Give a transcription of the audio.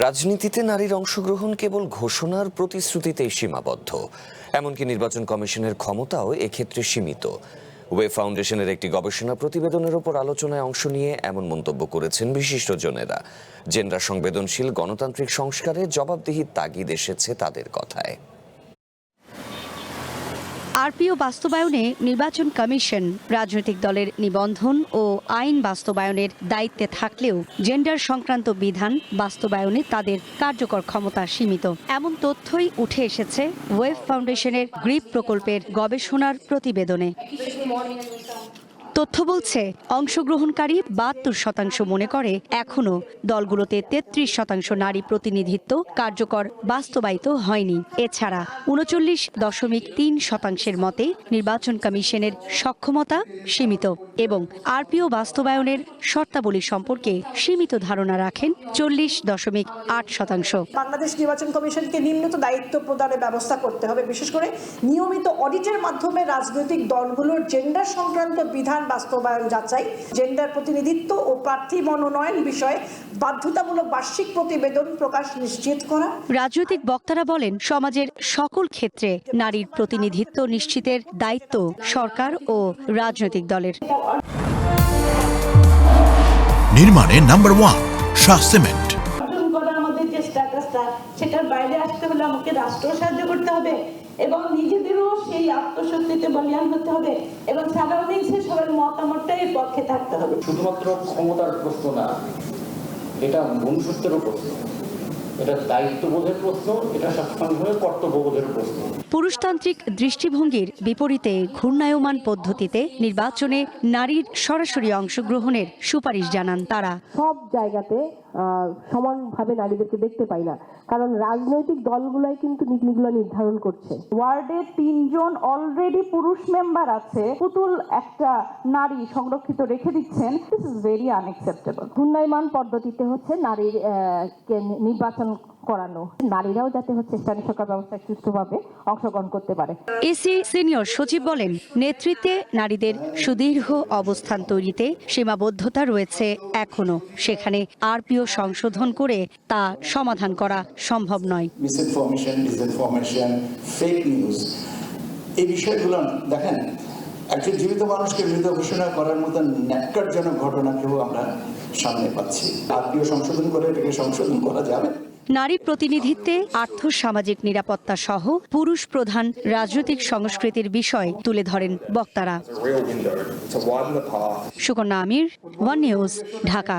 রাজনীতিতে নারীর অংশগ্রহণ কেবল ঘোষণার প্রতিশ্রুতিতেই সীমাবদ্ধ, এমনকি নির্বাচন কমিশনের ক্ষমতাও এক্ষেত্রে সীমিত। ওয়েব ফাউন্ডেশনের একটি গবেষণা প্রতিবেদনের ওপর আলোচনায় অংশ নিয়ে এমন মন্তব্য করেছেন বিশিষ্টজনেরা। জেন্ডার সংবেদনশীল গণতান্ত্রিক সংস্কারে জবাবদিহির তাগিদ এসেছে তাদের কথায়। আরপিও বাস্তবায়নে নির্বাচন কমিশন রাজনৈতিক দলের নিবন্ধন ও আইন বাস্তবায়নের দায়িত্বে থাকলেও জেন্ডার সংক্রান্ত বিধান বাস্তবায়নে তাদের কার্যকর ক্ষমতা সীমিত, এমন তথ্যই উঠে এসেছে ওয়েব ফাউন্ডেশনের গ্রিপ প্রকল্পের গবেষণার প্রতিবেদনে। তথ্য বলছে, অংশগ্রহণকারী ৭২% মনে করে এখনও দলগুলোতে ৩৩% নারী প্রতিনিধিত্ব কার্যকর বাস্তবায়িত হয়নি। এছাড়া ৩৯.৩% মতে নির্বাচন কমিশনের সক্ষমতা সীমিত এবং আরপিও বাস্তবায়নের শর্তাবলী সম্পর্কে সীমিত ধারণা রাখেন ৪০.৮%। বাংলাদেশ নির্বাচন কমিশনকে নিম্নত দায়িত্ব প্রদানের ব্যবস্থা করতে হবে, বিশেষ করে নিয়মিত অডিটের মাধ্যমে রাজনৈতিক দলগুলোর জেন্ডার সংক্রান্ত বিধান বাস্তবায়ন যাচাই, জেন্ডার প্রতিনিধিত্ব ও প্রার্থী মনোনয়ন বিষয়ে বাধ্যতামূলক বার্ষিক প্রতিবেদন প্রকাশ নিশ্চিত করা। রাজনৈতিক বক্তারা বলেন, সমাজের সকল ক্ষেত্রে নারীর প্রতিনিধিত্ব নিশ্চিতের দায়িত্ব সরকার ও রাজনৈতিক দলের। নির্মাণে নাম্বার 1 শাহ সিমেন্ট। আমাদের যে স্ট্যাটাসটা, সেটার বাইরে আসতে হলে আমাকে রাষ্ট্র সাহায্য করতে হবে এবং নিজেদেরও সেই আত্মশক্তিতে বলিয়ান হতে হবে এবং সারাউন্ডিংসে সবার মতামতটাই এর পক্ষে থাকতে হবে। শুধুমাত্র ক্ষমতার প্রশ্ন না, এটা মনুষ্যত্বেরও প্রশ্ন, এটা দায়িত্ববোধের প্রশ্ন, এটা সবসময় কর্তব্যবোধের প্রশ্ন। পুরুষতান্ত্রিক দৃষ্টিভঙ্গির বিপরীতে ঘূর্ণায়মান পদ্ধতিতে নির্বাচনে নারীর সরাসরি অংশগ্রহণের সুপারিশ জানান তারা। সব জায়গাতে সমানভাবে নারীদেরকে দেখতে পাই না, কারণ রাজনৈতিক দলগুলাই কিন্তু নীতিগুলো নির্ধারণ করছে। ওয়ার্ডে 3 জন অলরেডি পুরুষ মেম্বার আছে, পুতুল একটা নারী সংরক্ষিত রেখে দিচ্ছেন। This is very unacceptable. ঘূর্ণায়মান পদ্ধতিতে হচ্ছে নারীর নির্বাচন করানো, নারীরাও যাতে হচ্ছে স্থানীয় সরকার ব্যবস্থায় সুষ্ঠুভাবে অংশগ্রহণ করতে পারে। এসি সিনিয়র সচিব বলেন, নেতৃত্বে নারীদের সুদীর্ঘ অবস্থান তৈরিতে সীমাবদ্ধতা রয়েছে এখনো, সেখানে আরপিও সংশোধন করে তা সমাধান করা সম্ভব নয়। মিসইনফরমেশন, ডিসইনফরমেশন, ফেক নিউজ, এই বিষয়গুলো দেখেন, একজন জীবিত মানুষকে মৃত ঘোষণা করার মতো ন্যাক্কারজনক ঘটনাকেও আমরা সামনে পাচ্ছি। আরপিও সংশোধন করে এটাকে সংশোধন করা যাবে। নারী প্রতিনিধিত্বে আর্থ-সামাজিক নিরাপত্তা সহ পুরুষ প্রধান রাজনৈতিক সংস্কৃতির বিষয় তুলে ধরেন বক্তারা। সুকন্যা আমির, ওয়ান নিউজ, ঢাকা।